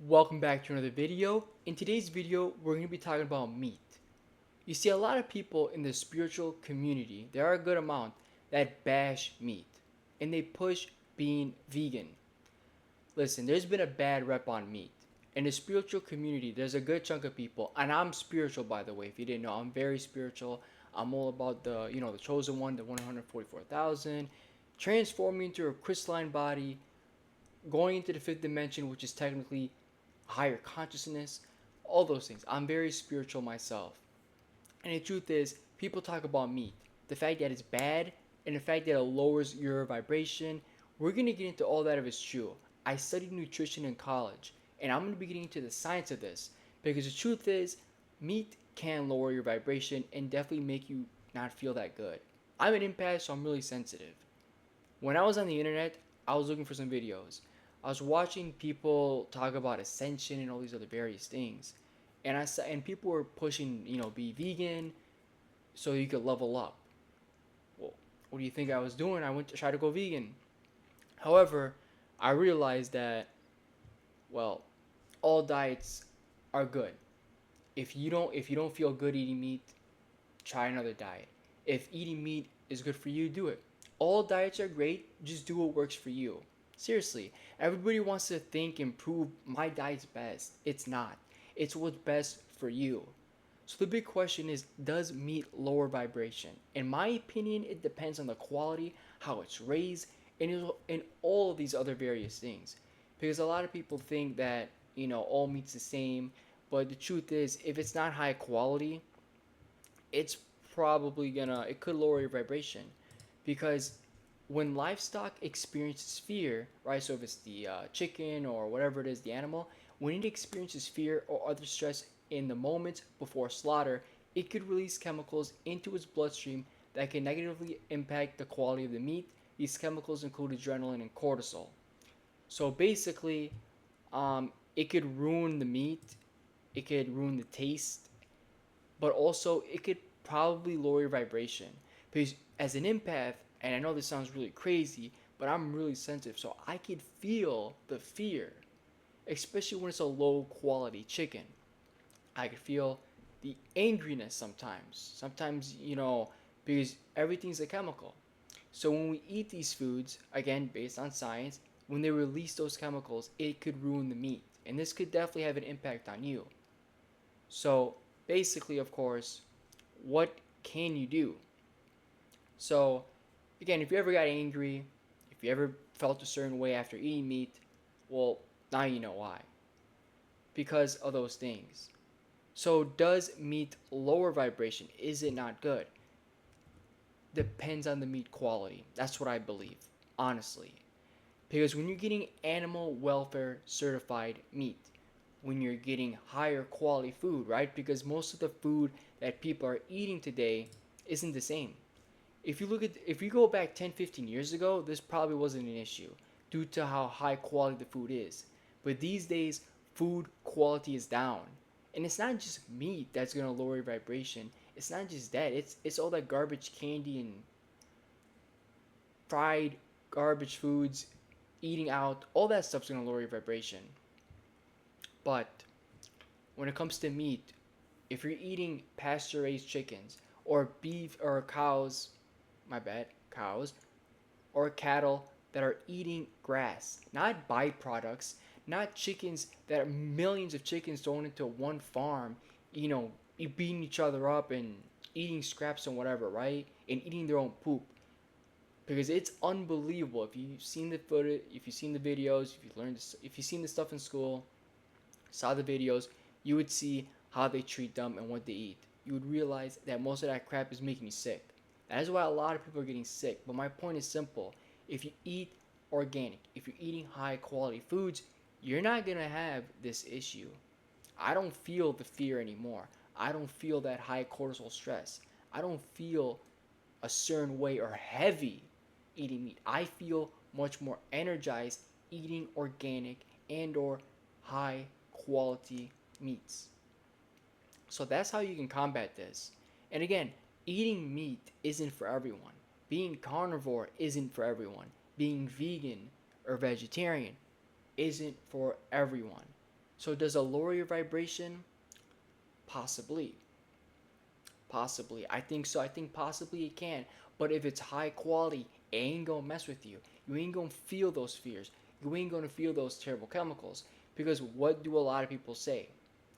Welcome back to another video. In today's video, we're going to be talking about meat. You see, a lot of people in the spiritual community, there are a good amount that bash meat and they push being vegan. Listen, there's been a bad rep on meat. In the spiritual community, there's a good chunk of people, and I'm spiritual by the way, if you didn't know, I'm very spiritual. I'm all about the chosen one, the 144,000, transforming into a crystalline body, going into the fifth dimension, which is technically higher consciousness, all those things. I'm very spiritual myself. And the truth is, people talk about meat, the fact that it's bad, and the fact that it lowers your vibration. We're going to get into all that if it's true. I studied nutrition in college, and I'm going to be getting into the science of this because the truth is, meat can lower your vibration and definitely make you not feel that good. I'm an empath, so I'm really sensitive. When I was on the internet, I was looking for some videos. I was watching people talk about ascension and all these other various things, and I saw and people were pushing, be vegan so you could level up. Well, what do you think I was doing? I went to try to go vegan. However, I realized that well, all diets are good. If you don't feel good eating meat, try another diet. If eating meat is good for you, do it. All diets are great, just do what works for you. Seriously, everybody wants to think and prove my diet's best. It's not. It's what's best for you. So the big question is, does meat lower vibration? In my opinion, it depends on the quality, how it's raised, and all of these other various things. Because a lot of people think that, all meat's the same, but the truth is, if it's not high quality, it's it could lower your vibration because when livestock experiences fear, right? So if it's the chicken or whatever it is, the animal, when it experiences fear or other stress in the moment before slaughter, it could release chemicals into its bloodstream that can negatively impact the quality of the meat. These chemicals include adrenaline and cortisol. So basically, it could ruin the meat, it could ruin the taste, but also it could probably lower your vibration because as an empath, and I know this sounds really crazy, but I'm really sensitive, so I could feel the fear, especially when it's a low quality chicken. I could feel the angriness sometimes, because everything's a chemical. So when we eat these foods, again based on science, when they release those chemicals, it could ruin the meat, and this could definitely have an impact on you. So basically, of course, what can you do? So again, if you ever got angry, if you ever felt a certain way after eating meat, well, now you know why. Because of those things. So does meat lower vibration? Is it not good? Depends on the meat quality. That's what I believe, honestly. Because when you're getting animal welfare certified meat, when you're getting higher quality food, right? Because most of the food that people are eating today isn't the same. If you go back 10, 15 years ago, this probably wasn't an issue due to how high quality the food is. But these days, food quality is down. And it's not just meat that's going to lower your vibration. It's not just that. It's all that garbage candy and fried garbage foods, eating out, all that stuff's going to lower your vibration. But when it comes to meat, if you're eating pasture raised chickens or beef or cows, my bad, cows or cattle that are eating grass, not byproducts, not chickens that are millions of chickens thrown into one farm, beating each other up and eating scraps and whatever, right? And eating their own poop. Because it's unbelievable. If you've seen the footage, if you've seen the videos, if you've seen the stuff in school, saw the videos, you would see how they treat them and what they eat. You would realize that most of that crap is making you sick. That is why a lot of people are getting sick. But my point is simple. If you eat organic, if you're eating high quality foods, you're not going to have this issue. I don't feel the fear anymore. I don't feel that high cortisol stress. I don't feel a certain way or heavy eating meat. I feel much more energized eating organic and or high quality meats. So that's how you can combat this. And again, eating meat isn't for everyone. Being carnivore isn't for everyone. Being vegan or vegetarian isn't for everyone. So does it lower your vibration? Possibly. Possibly. I think so. I think possibly it can. But if it's high quality, it ain't gonna mess with you. You ain't gonna feel those fears. You ain't gonna feel those terrible chemicals. Because what do a lot of people say?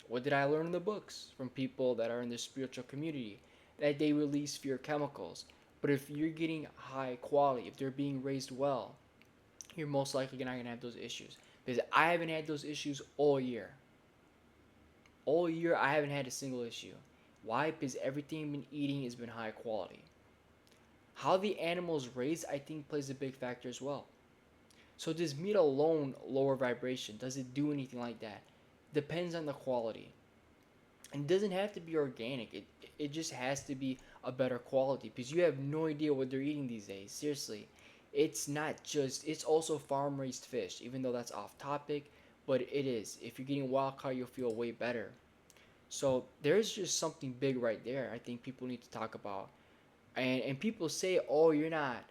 What did I learn in the books from people that are in the spiritual community? That they release fear chemicals. But if you're getting high quality, if they're being raised well, you're most likely not gonna have those issues. Because I haven't had those issues all year. All year I haven't had a single issue. Why? Because everything I've been eating has been high quality. How the animal is raised, I think, plays a big factor as well. So does meat alone lower vibration? Does it do anything like that? Depends on the quality. And it doesn't have to be organic. It just has to be a better quality because you have no idea what they're eating these days. Seriously. It's not just it's also farm raised fish, even though that's off topic, but it is. If you're getting wild caught, you'll feel way better. So there's just something big right there I think people need to talk about. And people say, "Oh, you're not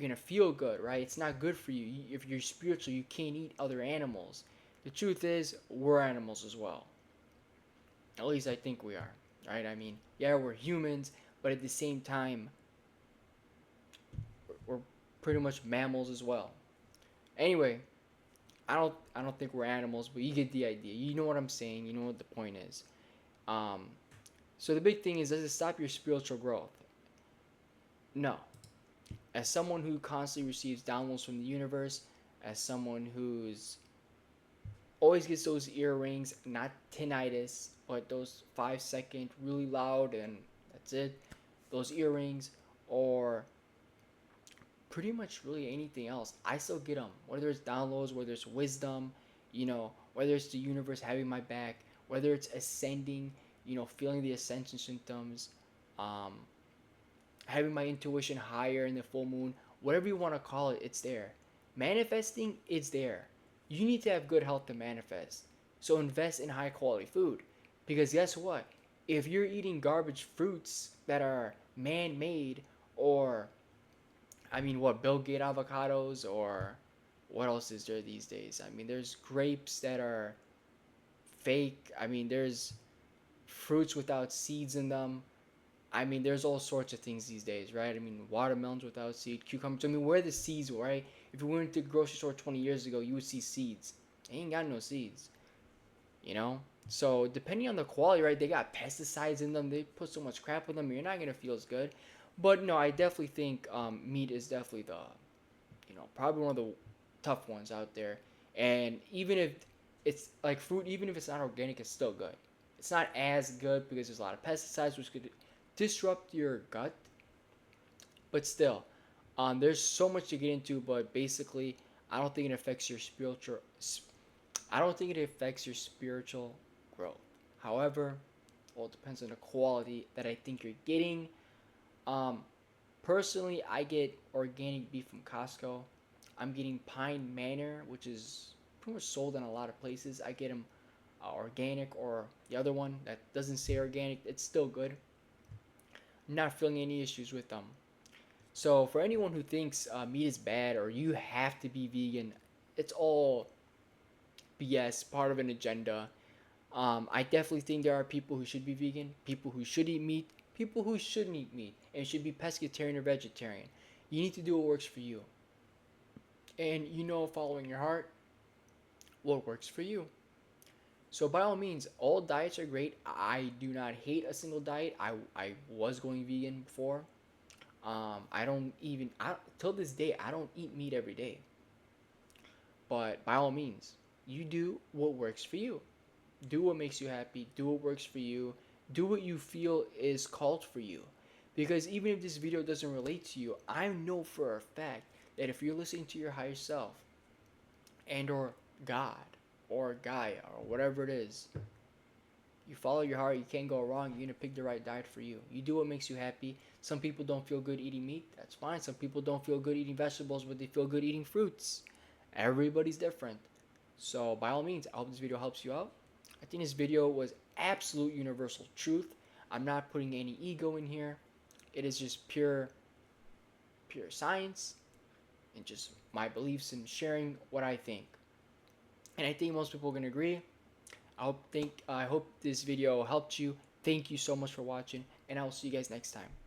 gonna feel good, right? It's not good for you. If you're spiritual, you can't eat other animals." The truth is, we're animals as well. At least I think we are, right? I mean, yeah, we're humans, but at the same time, we're pretty much mammals as well. Anyway, I don't think we're animals, but you get the idea. You know what I'm saying. You know what the point is. Um, so the big thing is, does it stop your spiritual growth? No. As someone who constantly receives downloads from the universe, as someone who's always gets those earrings, not tinnitus, but those 5 second really loud and that's it, those earrings, or pretty much really anything else, I still get them. Whether it's downloads, whether it's wisdom, whether it's the universe having my back, whether it's ascending, feeling the ascension symptoms, um, having my intuition higher in the full moon, whatever you want to call it, it's there. Manifesting, it's there. You need to have good health to manifest. So invest in high quality food. Because guess what? If you're eating garbage fruits that are man made, or, I mean, what, Bill Gates avocados, or what else is there these days? I mean, there's grapes that are fake. I mean, there's fruits without seeds in them. I mean, there's all sorts of things these days, right? I mean, watermelons without seed, cucumbers. I mean, where are the seeds, right? If you went to the grocery store 20 years ago, you would see seeds. They ain't got no seeds, you know? So, depending on the quality, right, they got pesticides in them. They put so much crap in them, you're not going to feel as good. But no, I definitely think meat is definitely probably one of the tough ones out there. And even if it's like fruit, even if it's not organic, it's still good. It's not as good because there's a lot of pesticides, which could disrupt your gut. But still, there's so much to get into. But basically, I don't think it affects your spiritual. I don't think it affects your spiritual growth. However, well, it depends on the quality that I think you're getting. Um, Personally, I get organic beef from Costco. I'm getting Pine Manor, which is pretty much sold in a lot of places. I get them organic, or the other one that doesn't say organic. It's still good. I'm not feeling any issues with them. So for anyone who thinks meat is bad or you have to be vegan, it's all BS, part of an agenda. I definitely think there are people who should be vegan, people who should eat meat, people who shouldn't eat meat, and should be pescatarian or vegetarian. You need to do what works for you. And following your heart, what works for you. So by all means, all diets are great. I do not hate a single diet. I was going vegan before. I don't even till this day I don't eat meat every day. But by all means, you do what works for you. Do what makes you happy. Do what works for you. Do what you feel is called for you. Because even if this video doesn't relate to you, I know for a fact that if you're listening to your higher self and or God or Gaia or whatever it is, you follow your heart, you can't go wrong. You're gonna pick the right diet for you. You do what makes you happy. Some people don't feel good eating meat. That's fine. Some people don't feel good eating vegetables, but they feel good eating fruits. Everybody's different. So by all means, I hope this video helps you out. I think this video was absolute universal truth. I'm not putting any ego in here. It is just pure science and just my beliefs and sharing what I think. and I think most people are gonna agree. I hope this video helped you. Thank you so much for watching, and I will see you guys next time.